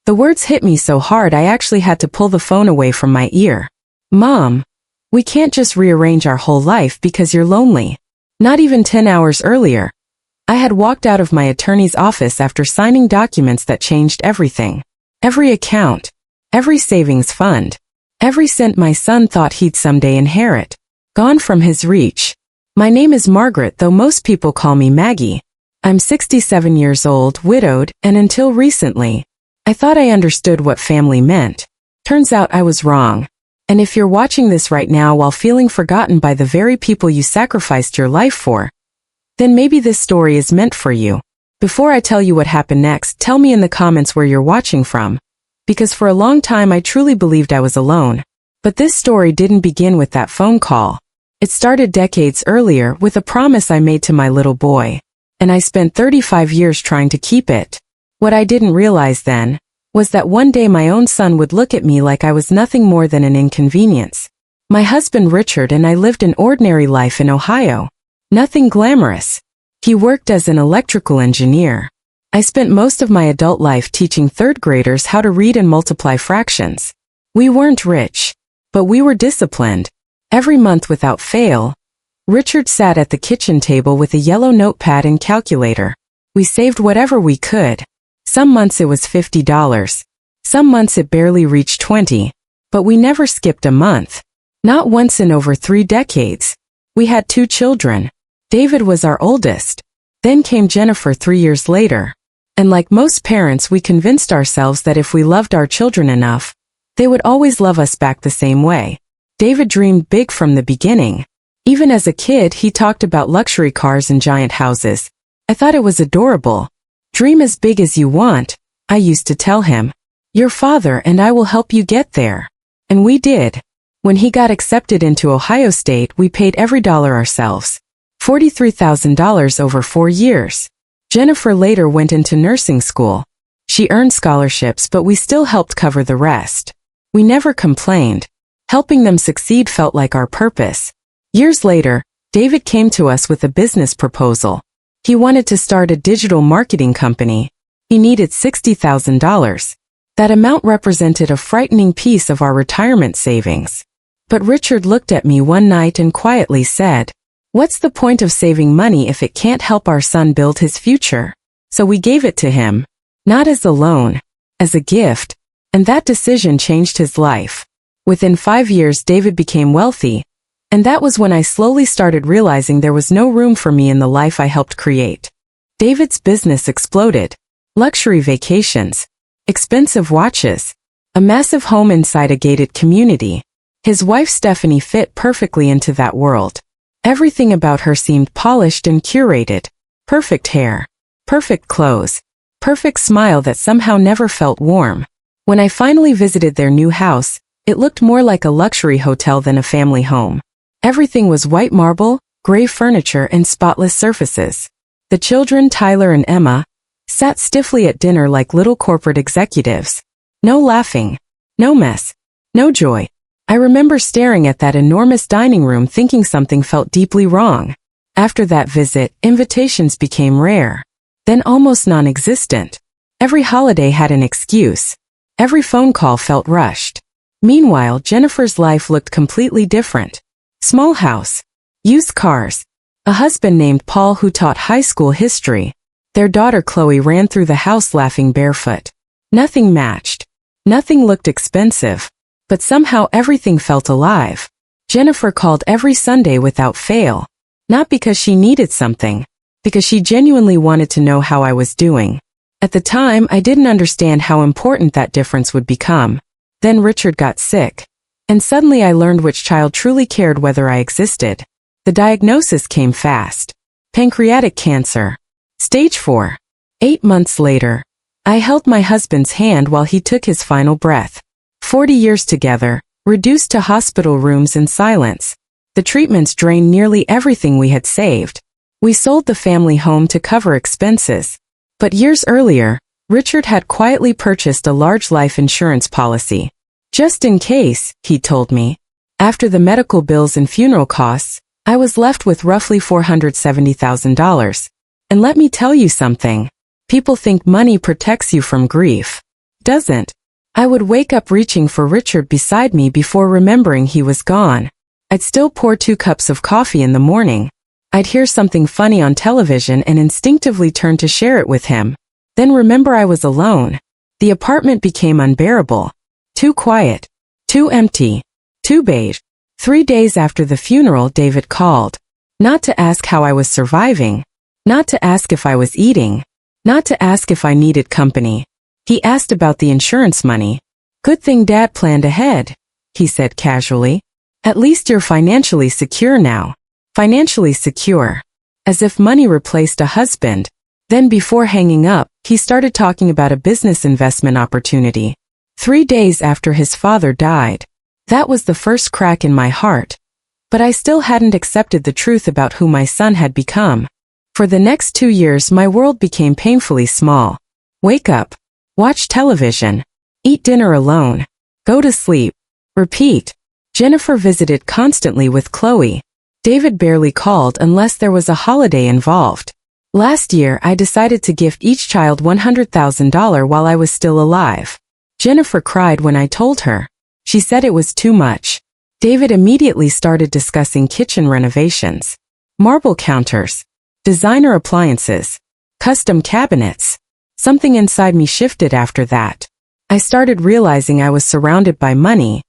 The words hit me so hard I actually had to pull the phone away from my ear. Mom, we can't just rearrange our whole life because you're lonely. Not even 10 hours earlier, I had walked out of my attorney's office after signing documents that changed everything. Every account, every savings fund, every cent my son thought he'd someday inherit, gone from his reach. My name is Margaret, though most people call me Maggie. I'm 67 years old, widowed, and until recently, I thought I understood what family meant. Turns out I was wrong. And if you're watching this right now while feeling forgotten by the very people you sacrificed your life for, then maybe this story is meant for you. Before I tell you what happened next, tell me in the comments where you're watching from. Because for a long time I truly believed I was alone. But this story didn't begin with that phone call. It started decades earlier with a promise I made to my little boy. And I spent 35 years trying to keep it. What I didn't realize then was that one day my own son would look at me like I was nothing more than an inconvenience. My husband Richard and I lived an ordinary life in Ohio. Nothing glamorous. He worked as an electrical engineer. I spent most of my adult life teaching third graders how to read and multiply fractions. We weren't rich, but we were disciplined. Every month without fail, Richard sat at the kitchen table with a yellow notepad and calculator. We saved whatever we could. Some months it was $50. Some months it barely reached $20. But we never skipped a month. Not once in over 3 decades. We had 2 children. David was our oldest. Then came Jennifer 3 years later. And like most parents, we convinced ourselves that if we loved our children enough, they would always love us back the same way. David dreamed big from the beginning. Even as a kid, he talked about luxury cars and giant houses. I thought it was adorable. Dream as big as you want, I used to tell him. Your father and I will help you get there. And we did. When he got accepted into Ohio State, we paid every dollar ourselves. $43,000 over 4 years. Jennifer later went into nursing school. She earned scholarships, but we still helped cover the rest. We never complained. Helping them succeed felt like our purpose. Years later, David came to us with a business proposal. He wanted to start a digital marketing company. He needed $60,000. That amount represented a frightening piece of our retirement savings. But Richard looked at me one night and quietly said, "What's the point of saving money if it can't help our son build his future?" So we gave it to him. Not as a loan, as a gift. And that decision changed his life. Within 5 years, David became wealthy. And that was when I slowly started realizing there was no room for me in the life I helped create. David's business exploded. Luxury vacations. Expensive watches. A massive home inside a gated community. His wife Stephanie fit perfectly into that world. Everything about her seemed polished and curated. Perfect hair. Perfect clothes. Perfect smile that somehow never felt warm. When I finally visited their new house, it looked more like a luxury hotel than a family home. Everything was white marble, gray furniture, and spotless surfaces. The children, Tyler and Emma, sat stiffly at dinner like little corporate executives. No laughing. No mess. No joy. I remember staring at that enormous dining room thinking something felt deeply wrong. After that visit, invitations became rare. Then almost non-existent. Every holiday had an excuse. Every phone call felt rushed. Meanwhile, Jennifer's life looked completely different. Small house. Used cars. A husband named Paul who taught high school history. Their daughter Chloe ran through the house laughing barefoot. Nothing matched. Nothing looked expensive. But somehow everything felt alive. Jennifer called every Sunday without fail. Not because she needed something. Because she genuinely wanted to know how I was doing. At the time, I didn't understand how important that difference would become. Then Richard got sick. And suddenly I learned which child truly cared whether I existed. The diagnosis came fast. Pancreatic cancer. Stage 4. 8 months later, I held my husband's hand while he took his final breath. 40 years together, reduced to hospital rooms and silence. The treatments drained nearly everything we had saved. We sold the family home to cover expenses. But years earlier, Richard had quietly purchased a large life insurance policy. Just in case, he told me. After the medical bills and funeral costs, I was left with roughly $470,000. And let me tell you something. People think money protects you from grief. doesn't. I would wake up reaching for Richard beside me before remembering he was gone. I'd still pour 2 cups of coffee in the morning. I'd hear something funny on television and instinctively turn to share it with him. Then remember I was alone. The apartment became unbearable. Too quiet. Too empty. Too beige. 3 days after the funeral, David called. Not to ask how I was surviving. Not to ask if I was eating. Not to ask if I needed company. He asked about the insurance money. Good thing Dad planned ahead, he said casually. At least you're financially secure now. Financially secure. As if money replaced a husband. Then before hanging up, he started talking about a business investment opportunity. 3 days after his father died. That was the first crack in my heart. But I still hadn't accepted the truth about who my son had become. For the next 2 years my world became painfully small. Wake up. Watch television. Eat dinner alone. Go to sleep. Repeat. Jennifer visited constantly with Chloe. David barely called unless there was a holiday involved. Last year I decided to gift each child $100,000 while I was still alive. Jennifer cried when I told her. She said it was too much. David immediately started discussing kitchen renovations. Marble counters. Designer appliances. Custom cabinets. Something inside me shifted after that. I started realizing I was surrounded by money,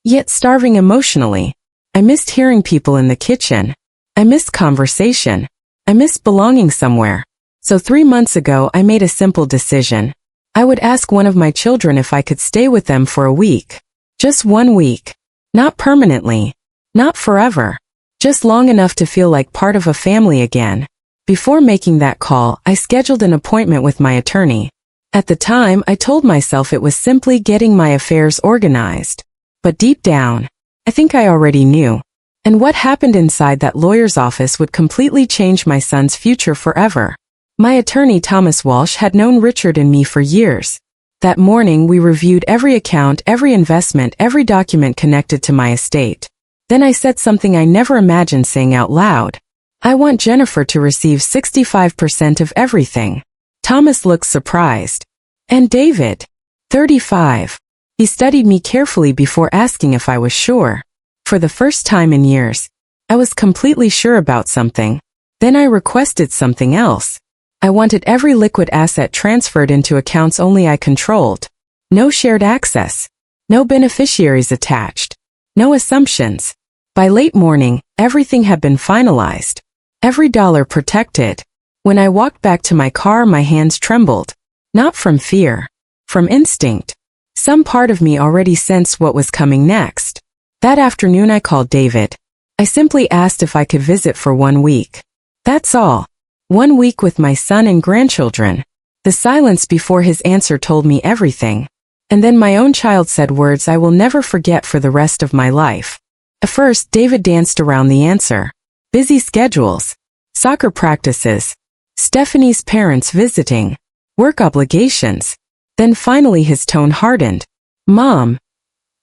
yet starving emotionally. I missed hearing people in the kitchen. I missed conversation. I missed belonging somewhere. So 3 months ago I made a simple decision. I would ask one of my children if I could stay with them for a week. Just 1 week. Not permanently. Not forever. Just long enough to feel like part of a family again. Before making that call, I scheduled an appointment with my attorney. At the time, I told myself it was simply getting my affairs organized. But deep down, I think I already knew. And what happened inside that lawyer's office would completely change my son's future forever. My attorney Thomas Walsh had known Richard and me for years. That morning we reviewed every account, every investment, every document connected to my estate. Then I said something I never imagined saying out loud. I want Jennifer to receive 65% of everything. Thomas looked surprised. And David? 35. He studied me carefully before asking if I was sure. For the first time in years, I was completely sure about something. Then I requested something else. I wanted every liquid asset transferred into accounts only I controlled. No shared access. No beneficiaries attached. No assumptions. By late morning, everything had been finalized. Every dollar protected. When I walked back to my car, my hands trembled. Not from fear. From instinct. Some part of me already sensed what was coming next. That afternoon I called David. I simply asked if I could visit for 1 week. That's all. 1 week with my son and grandchildren. The silence before his answer told me everything. And then my own child said words I will never forget for the rest of my life. At first, David danced around the answer. Busy schedules. Soccer practices. Stephanie's parents visiting. Work obligations. Then finally his tone hardened. Mom.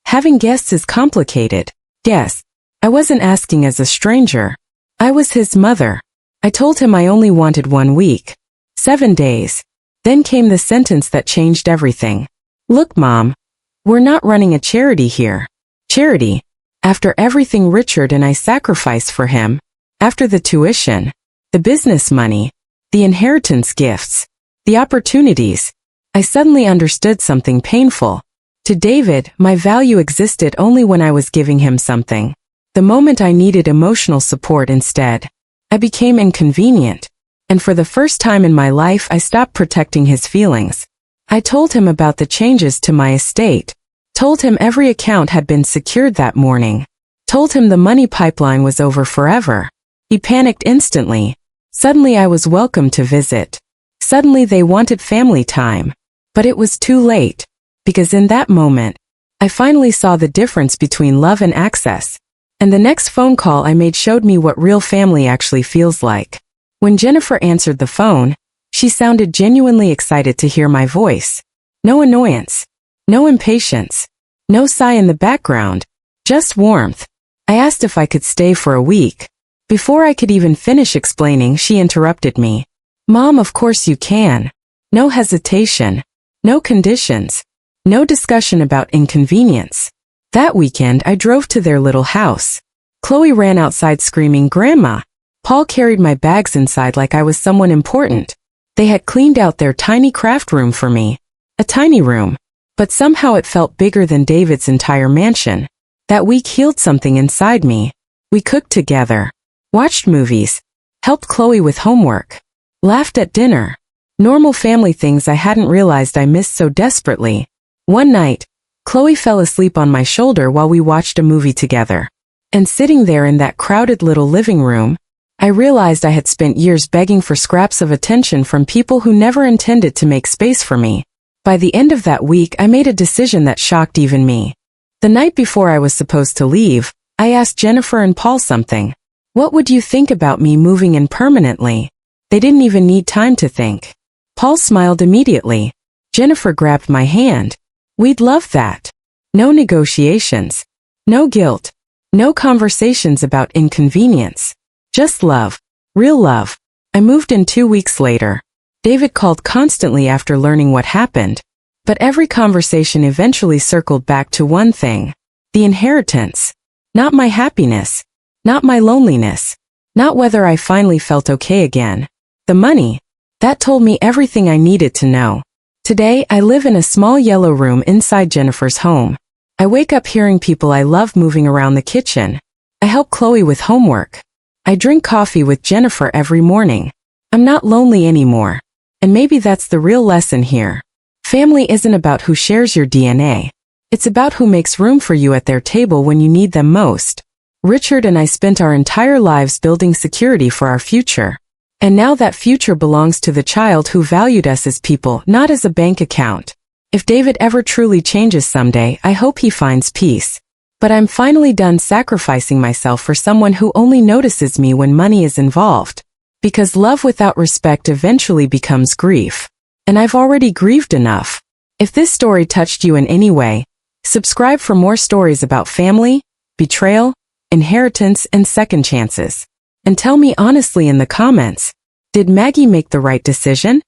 Having guests is complicated. Yes. I wasn't asking as a stranger. I was his mother. I told him I only wanted 1 week. 7 days. Then came the sentence that changed everything. Look, Mom. We're not running a charity here. Charity. After everything Richard and I sacrificed for him. After the tuition, the business money, the inheritance gifts, the opportunities, I suddenly understood something painful. To David, my value existed only when I was giving him something. The moment I needed emotional support instead, I became inconvenient. And for the first time in my life, I stopped protecting his feelings. I told him about the changes to my estate. Told him every account had been secured that morning. Told him the money pipeline was over forever. He panicked instantly. Suddenly I was welcome to visit. Suddenly they wanted family time. But it was too late. Because in that moment, I finally saw the difference between love and access. And the next phone call I made showed me what real family actually feels like. When Jennifer answered the phone, she sounded genuinely excited to hear my voice. No annoyance. No impatience. No sigh in the background. Just warmth. I asked if I could stay for a week. Before I could even finish explaining, she interrupted me. Mom, of course you can. No hesitation. No conditions. No discussion about inconvenience. That weekend, I drove to their little house. Chloe ran outside screaming, "Grandma!" Paul carried my bags inside like I was someone important. They had cleaned out their tiny craft room for me. A tiny room. But somehow it felt bigger than David's entire mansion. That week healed something inside me. We cooked together. Watched movies. Helped Chloe with homework. Laughed at dinner. Normal family things I hadn't realized I missed so desperately. One night, Chloe fell asleep on my shoulder while we watched a movie together. And sitting there in that crowded little living room, I realized I had spent years begging for scraps of attention from people who never intended to make space for me. By the end of that week, I made a decision that shocked even me. The night before I was supposed to leave, I asked Jennifer and Paul something. "What would you think about me moving in permanently?" They didn't even need time to think. Paul smiled immediately. Jennifer grabbed my hand. "We'd love that." No negotiations. No guilt. No conversations about inconvenience. Just love. Real love. I moved in 2 weeks later. David called constantly after learning what happened. But every conversation eventually circled back to one thing. The inheritance. Not my happiness. Not my loneliness. Not whether I finally felt okay again. The money. That told me everything I needed to know. Today, I live in a small yellow room inside Jennifer's home. I wake up hearing people I love moving around the kitchen. I help Chloe with homework. I drink coffee with Jennifer every morning. I'm not lonely anymore. And maybe that's the real lesson here. Family isn't about who shares your DNA. It's about who makes room for you at their table when you need them most. Richard and I spent our entire lives building security for our future. And now that future belongs to the child who valued us as people, not as a bank account. If David ever truly changes someday, I hope he finds peace. But I'm finally done sacrificing myself for someone who only notices me when money is involved. Because love without respect eventually becomes grief. And I've already grieved enough. If this story touched you in any way, subscribe for more stories about family, betrayal, inheritance, and second chances. And tell me honestly in the comments, did Maggie make the right decision?